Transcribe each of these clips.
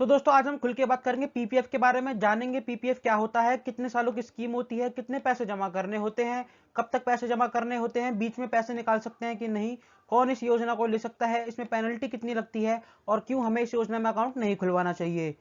तो दोस्तों आज हम खुल के बात करेंगे पीपीएफ के बारे में, जानेंगे पीपीएफ क्या होता है, कितने सालों की स्कीम होती है, कितने पैसे जमा करने होते हैं, कब तक पैसे जमा करने होते हैं, बीच में पैसे निकाल सकते हैं कि नहीं, कौन इस योजना को ले सकता है, इसमें पेनल्टी कितनी लगती है और क्यों हमें इस योजना में अकाउंट नहीं खुलवाना चाहिए।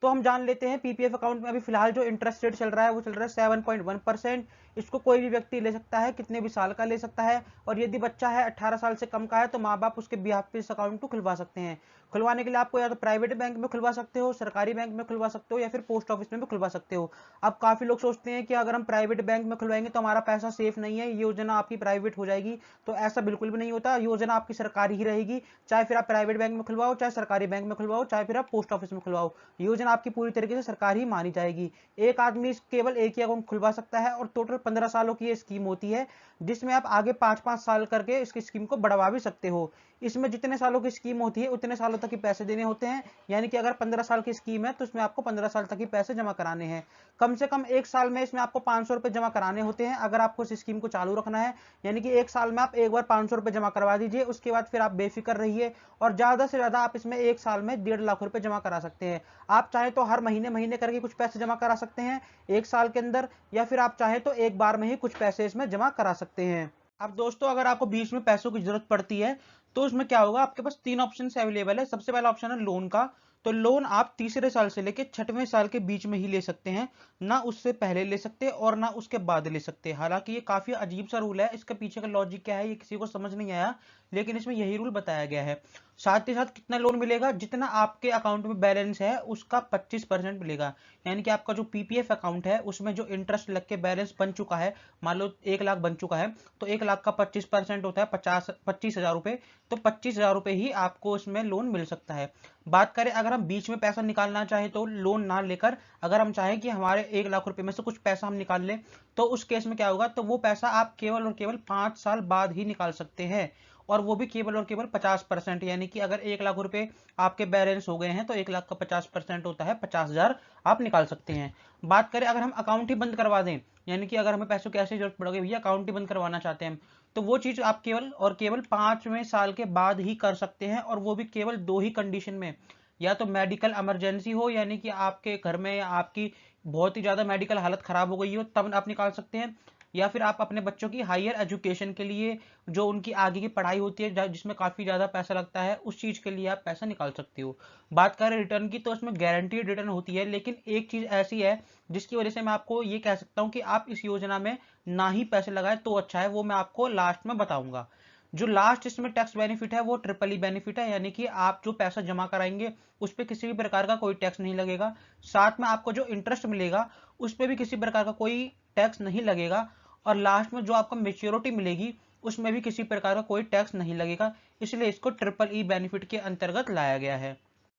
तो हम जान लेते हैं पीपीएफ अकाउंट में अभी फिलहाल जो इंटरेस्ट रेट चल रहा है वो चल रहा है 7.1%। इसको कोई भी व्यक्ति ले सकता है, कितने भी साल का ले सकता है। और यदि बच्चा है 18 साल से कम का है तो माँ बाप उसके बिहाफ पे इस अकाउंट को खुलवा सकते हैं। खुलवाने के लिए आपको या तो प्राइवेट बैंक में खुलवा सकते हो, सरकारी बैंक में खुलवा सकते हो या फिर पोस्ट ऑफिस में भी खुलवा सकते हो। अब काफी लोग सोचते हैं कि अगर हम प्राइवेट बैंक में खुलवाएंगे तो हमारा पैसा सेफ नहीं है, ये योजना आपकी प्राइवेट हो जाएगी। तो ऐसा बिल्कुल भी नहीं होता, योजना आपकी सरकारी ही रहेगी। चाहे फिर आप प्राइवेट बैंक में खुलवाओ, चाहे सरकारी बैंक में खुलवाओ, चाहे फिर आप पोस्ट ऑफिस में खुलवाओ, योजना आपकी पूरी तरीके से सरकारी ही मानी जाएगी। एक आदमी केवल एक ही अकाउंट खुलवा सकता है और टोटल 15 सालों की ये स्कीम होती है, जिसमें आप आगे 5-5 साल करके इसकी स्कीम को बढ़वा भी सकते हो। इसमें जितने सालों की स्कीम होती है उतने सालों तक ही पैसे देने होते हैं। यानी कि अगर 15 साल की स्कीम है तो इसमें आपको 15 साल तक ही पैसे जमा कराने हैं। कम से कम एक साल में इसमें आपको 500 रुपए जमा कराने होते हैं अगर आपको इस स्कीम को चालू रखना है। यानी कि एक साल में आप एक बार 500 रुपए जमा करवा दीजिए, उसके बाद फिर आप बेफिक्र रहिए और ज्यादा से ज्यादा आप इसमें एक साल में 1.5 लाख रुपए जमा करा सकते हैं। आप चाहे तो हर महीने महीने करके कुछ पैसे जमा करा सकते हैं एक साल के अंदर, या फिर आप चाहे तो एक बार में ही कुछ पैसे इसमें जमा करा सकते हैं। अब दोस्तों अगर आपको बीच में पैसों की जरूरत पड़ती है तो उसमें क्या होगा, आपके पास 3 ऑप्शन अवेलेबल है। सबसे पहला ऑप्शन है लोन का। तो लोन आप तीसरे साल से लेकर 6वें साल के बीच में ही ले सकते हैं, ना उससे पहले ले सकते और ना उसके बाद ले सकते। हालांकि ये काफी अजीब सा रूल है, इसके पीछे का लॉजिक क्या है ये किसी को समझ नहीं आया, लेकिन इसमें यही रूल बताया गया है। साथ ही साथ कितना लोन मिलेगा, जितना आपके अकाउंट में बैलेंस है उसका 25% मिलेगा। यानी कि आपका जो पीपीएफ अकाउंट है उसमें जो इंटरेस्ट लग के बैलेंस बन चुका है, मान लो 1 लाख बन चुका है, तो 1 लाख का 25% होता है 25,000 रुपए। तो 25,000 रुपए ही आपको इसमें लोन मिल सकता है। बात करें अगर हम बीच में पैसा निकालना चाहें तो लोन ना लेकर, अगर हम चाहें कि हमारे 1 लाख रुपए में से कुछ पैसा हम निकाल लें, तो उस केस में क्या होगा, तो वो पैसा आप केवल और केवल 5 साल बाद ही निकाल सकते हैं। और वो भी केवल और केवल 50%। यानी कि अगर 1 लाख रुपए आपके बैलेंस हो गए हैं तो 1 लाख का 50% होता है 50,000 आप निकाल सकते हैं। बात करें अगर हम अकाउंट ही बंद करवा दें, यानी कि अगर हमें पैसों की ऐसी जरूरत पड़ गई भैया अकाउंट ही बंद करवाना चाहते हैं, तो वो चीज आप केवल और केवल 5वें साल के बाद ही कर सकते हैं। और वो भी केवल 2 ही कंडीशन में, या तो मेडिकल इमरजेंसी हो, यानी कि आपके घर में आपकी बहुत ही ज्यादा मेडिकल हालत खराब हो गई हो तब आप निकाल सकते हैं, या फिर आप अपने बच्चों की हायर एजुकेशन के लिए, जो उनकी आगे की पढ़ाई होती है जिसमें काफी ज्यादा पैसा लगता है, उस चीज के लिए आप पैसा निकाल सकते हो। बात करें रिटर्न की तो उसमें गारंटीड रिटर्न होती है, लेकिन एक चीज ऐसी है जिसकी वजह से मैं आपको ये कह सकता हूँ कि आप इस योजना में ना ही पैसे लगाए तो अच्छा है, वो मैं आपको लास्ट में बताऊंगा। जो लास्ट इसमें टैक्स बेनिफिट है वो ट्रिपल ई बेनिफिट है, यानी कि आप जो पैसा जमा कराएंगे उस पर किसी भी प्रकार का कोई टैक्स नहीं लगेगा। साथ में आपको जो इंटरेस्ट मिलेगा उस पर भी किसी प्रकार का कोई टैक्स नहीं लगेगा। और लास्ट में जो आपको मेच्योरिटी मिलेगी उसमें भी किसी प्रकार का कोई टैक्स नहीं लगेगा। इसलिए इसको ट्रिपल ई बेनिफिट के अंतर्गत लाया गया है।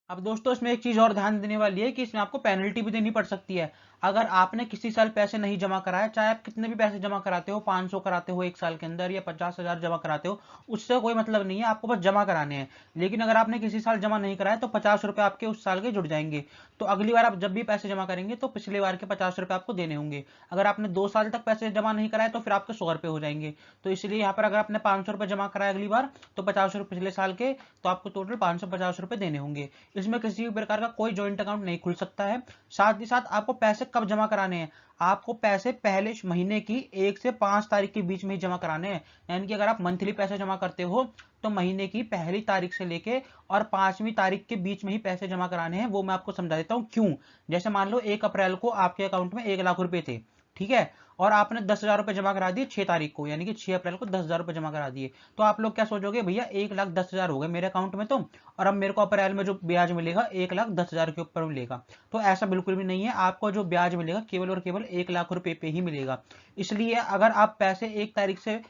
अब दोस्तों इसमें एक चीज और ध्यान देने वाली है कि इसमें आपको पेनल्टी भी देनी पड़ सकती है। अगर आपने किसी साल पैसे नहीं जमा कराए, चाहे आप कितने भी पैसे जमा कराते हो, 500 कराते हो एक साल के अंदर या 50,000 जमा कराते हो, उससे कोई मतलब नहीं है, आपको बस जमा कराने हैं। लेकिन अगर आपने किसी साल जमा नहीं कराया तो 50 रुपए आपके उस साल के जुड़ जाएंगे। तो अगली बार आप जब भी पैसे जमा करेंगे तो पिछले बार के 50 रुपए आपको देने होंगे। अगर आपने 2 साल तक पैसे जमा नहीं कराए तो फिर आपके 100 रुपए हो जाएंगे। तो इसलिए यहाँ पर अगर आपने 500 रुपए जमा कराया अगली बार तो 50 रुपए पिछले साल के, तो आपको टोटल 550 रुपए देने होंगे। इसमें किसी भी प्रकार का कोई ज्वाइंट अकाउंट नहीं खुल सकता है। साथ ही साथ आपको पैसे कब जमा कराने हैं, आपको पैसे पहले महीने की 1 से 5 तारीख के बीच में ही जमा कराने हैं। यानी कि अगर आप मंथली पैसे जमा करते हो तो महीने की पहली तारीख से लेके और 5वीं तारीख के बीच में ही पैसे जमा कराने हैं। वो मैं आपको समझा देता हूं क्यों। जैसे मान लो 1 अप्रैल को आपके अकाउंट में 1 लाख रुपए थे, ठीक है, और आपने 10,000 रुपए जमा करा दिए 6 तारीख को, यानी कि 6 अप्रैल को 10,000 रुपए जमा करा दिए। तो आप लोग क्या सोचोगे, भैया 1,10,000 हो गए मेरे अकाउंट में तो, और अब मेरे को अप्रैल में जो ब्याज मिलेगा 1,10,000 के ऊपर मिलेगा। तो ऐसा बिल्कुल भी नहीं है, आपको जो ब्याज मिलेगा केवल और केवल 1 लाख रुपए पे ही मिलेगा। इसलिए अगर आप पैसे 1 तारीख से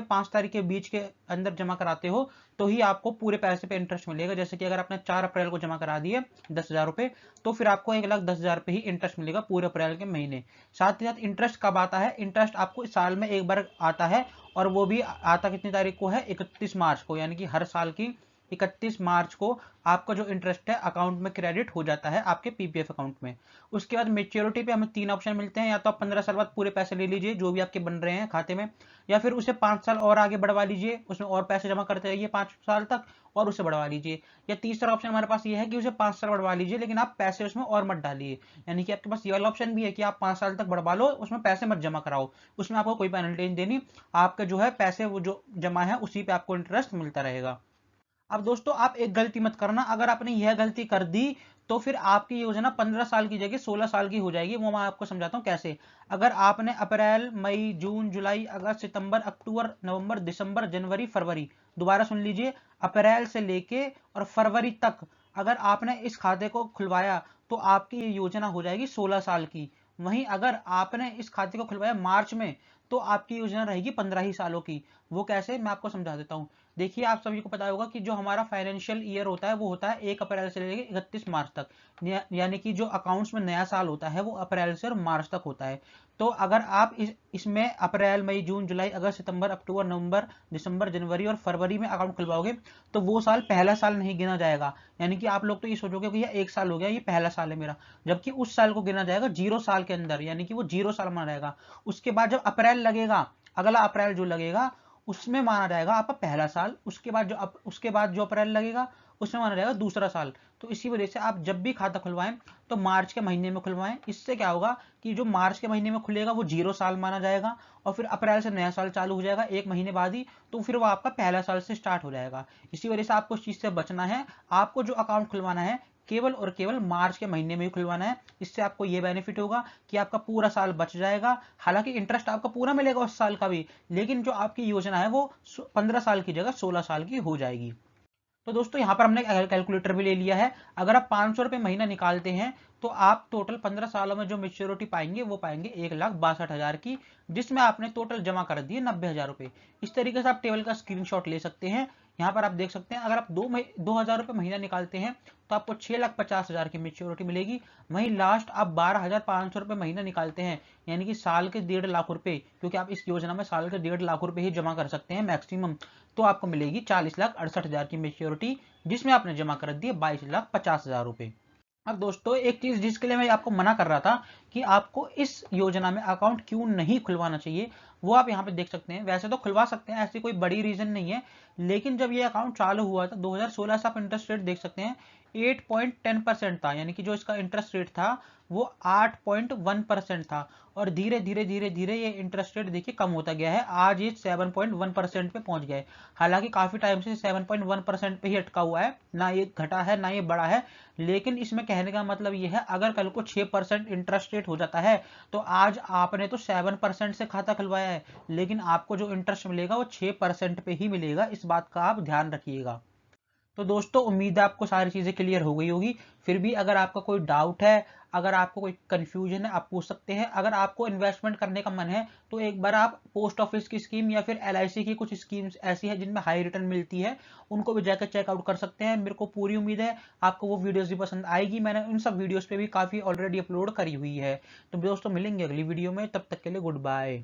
5 तारीख के बीच के अंदर जमा कराते हो तो ही आपको पूरे पैसे पे इंटरेस्ट मिलेगा। जैसे कि अगर आपने 4 अप्रैल को जमा करा दिए 10,000 रुपए, तो फिर आपको 1,10,000 पे ही इंटरेस्ट मिलेगा पूरे अप्रैल के महीने। साथ ही साथ इंटरेस्ट कब आता है, इंटरेस्ट आपको साल में एक बार आता है, और वो भी आता कितनी तारीख को है, 31 मार्च को, यानी कि हर साल की 31 मार्च को आपका जो इंटरेस्ट है अकाउंट में क्रेडिट हो जाता है आपके पीपीएफ अकाउंट में। उसके बाद मेच्योरिटी पे हमें 3 ऑप्शन मिलते हैं, या तो आप 15 साल बाद पूरे पैसे ले लीजिए जो भी आपके बन रहे हैं खाते में, या फिर उसे 5 साल और आगे बढ़वा लीजिए, उसमें और पैसे जमा करते रहिए 5 साल तक और उसे बढ़वा लीजिए। या तीसरा ऑप्शन हमारे पास ये है कि उसे 5 साल बढ़वा लीजिए लेकिन आप पैसे उसमें और मत डालिए, यानी कि आपके पास ये वाला ऑप्शन भी है कि आप 5 साल तक बढ़वा लो, उसमें पैसे मत जमा कराओ, उसमें आपको कोई पेनल्टी नहीं देनी, आपका जो है पैसे वो जो जमा है उसी पे आपको इंटरेस्ट मिलता रहेगा। अब दोस्तों आप एक गलती मत करना, अगर आपने यह गलती कर दी तो फिर आपकी योजना 15 साल की जगह 16 साल की हो जाएगी। वो मैं आपको समझाता हूँ कैसे। अगर आपने अप्रैल, मई, जून, जुलाई, अगस्त, सितंबर, अक्टूबर, नवंबर, दिसंबर, जनवरी, फरवरी, दोबारा सुन लीजिए, अप्रैल से लेके और फरवरी तक अगर आपने इस खाते को खुलवाया तो आपकी ये योजना हो जाएगी 16 साल की। वहीं अगर आपने इस खाते को खुलवाया मार्च में तो आपकी योजना रहेगी 15 ही सालों की। वो कैसे, मैं आपको समझा देता हूँ। देखिए आप सभी को पता होगा कि जो हमारा फाइनेंशियल ईयर होता है वो होता है 1 अप्रैल से लेकर 31 मार्च तक, यानी कि जो अकाउंट्स में नया साल होता है वो अप्रैल से और मार्च तक होता है। तो अगर आप इसमें अप्रैल, मई, जून, जुलाई, अगस्त, सितंबर, अक्टूबर, नवंबर, दिसंबर, जनवरी और फरवरी में अकाउंट खुलवाओगे तो वो साल पहला साल नहीं गिना जाएगा, यानी कि आप लोग तो ये सोचोगे भैया 1 साल हो गया, ये पहला साल है मेरा, जबकि उस साल को गिना जाएगा 0 साल के अंदर, यानी कि वो 0 साल माना जाएगा। उसके बाद जब अप्रैल लगेगा, अगला अप्रैल जो लगेगा उसमें माना जाएगा आपका पहला साल, उसके बाद जो अप्रैल लगेगा उसमें माना जाएगा दूसरा साल। तो इसी वजह से आप जब भी खाता खुलवाएं तो मार्च के महीने में खुलवाएं। इससे क्या होगा कि जो मार्च के महीने में खुलेगा वो 0 साल माना जाएगा और फिर अप्रैल से नया साल चालू हो जाएगा 1 महीने बाद ही, तो फिर वो आपका पहला साल से स्टार्ट हो जाएगा। इसी वजह से आपको इस चीज से बचना है। आपको जो अकाउंट खुलवाना है केवल और केवल मार्च के महीने में ही खुलवाना है। इससे आपको ये बेनिफिट होगा कि आपका पूरा साल बच जाएगा। हालांकि इंटरेस्ट आपका पूरा मिलेगा उस साल का भी, लेकिन जो आपकी योजना है वो 15 साल की जगह 16 साल की हो जाएगी। तो दोस्तों यहाँ पर हमने कैलकुलेटर भी ले लिया है। अगर आप 500 रुपये महीना निकालते हैं तो आप टोटल 15 सालों में जो मेच्योरिटी पाएंगे वो पाएंगे 1,62,000 की, जिसमें आपने टोटल जमा कर दिए 90,000 रुपये। इस तरीके से आप टेबल का स्क्रीनशॉट ले सकते हैं। यहाँ पर आप देख सकते हैं अगर आप 2,000 रुपये महीना निकालते हैं तो आपको 6,50,000 की मेच्योरिटी मिलेगी। वहीं लास्ट आप 12,500 रुपये महीना निकालते हैं, यानी कि साल के 1.5 लाख रुपए, क्योंकि आप इस योजना में साल के 1.5 लाख रुपए ही जमा कर सकते हैं मैक्सिमम, तो आपको मिलेगी 40,68,000 की मेच्योरिटी, जिसमें आपने जमा कर दिए 22,50,000 रुपए। अब दोस्तों एक चीज जिसके लिए मैं आपको मना कर रहा था कि आपको इस योजना में अकाउंट क्यों नहीं खुलवाना चाहिए, वो आप यहाँ पे देख सकते हैं। वैसे तो खुलवा सकते हैं, ऐसी कोई बड़ी रीजन नहीं है, लेकिन जब ये अकाउंट चालू हुआ था 2016 से आप इंटरेस्ट रेट देख सकते हैं 8.10% था, यानी कि जो इसका इंटरेस्ट रेट था वो 8.1% था। और धीरे धीरे धीरे धीरे ये इंटरेस्ट रेट देखिए कम होता गया है, आज ये 7.1% पे पहुंच गया है। हालांकि काफी टाइम से 7.1% पे ही अटका हुआ है, ना ये घटा है ना ये बढ़ा है। लेकिन इसमें कहने का मतलब ये है अगर कल को 6% इंटरेस्ट रेट हो जाता है तो आज आपने तो 7% से खाता खुलवाया है, लेकिन आपको जो इंटरेस्ट मिलेगा वो 6% पे ही मिलेगा। इस बात का आप ध्यान रखिएगा। तो दोस्तों उम्मीद है आपको सारी चीज़ें क्लियर हो गई होगी। फिर भी अगर आपका कोई डाउट है, अगर आपको कोई कंफ्यूजन है, आप पूछ सकते हैं। अगर आपको इन्वेस्टमेंट करने का मन है तो एक बार आप पोस्ट ऑफिस की स्कीम या फिर एलआईसी की कुछ स्कीम्स ऐसी है जिनमें हाई रिटर्न मिलती है, उनको भी जाकर चेकआउट कर सकते हैं। मेरे को पूरी उम्मीद है आपको वो वीडियोस भी पसंद आएगी। मैंने उन सब वीडियोस पे भी काफ़ी ऑलरेडी अपलोड करी हुई है। तो दोस्तों मिलेंगे अगली वीडियो में, तब तक के लिए गुड बाय।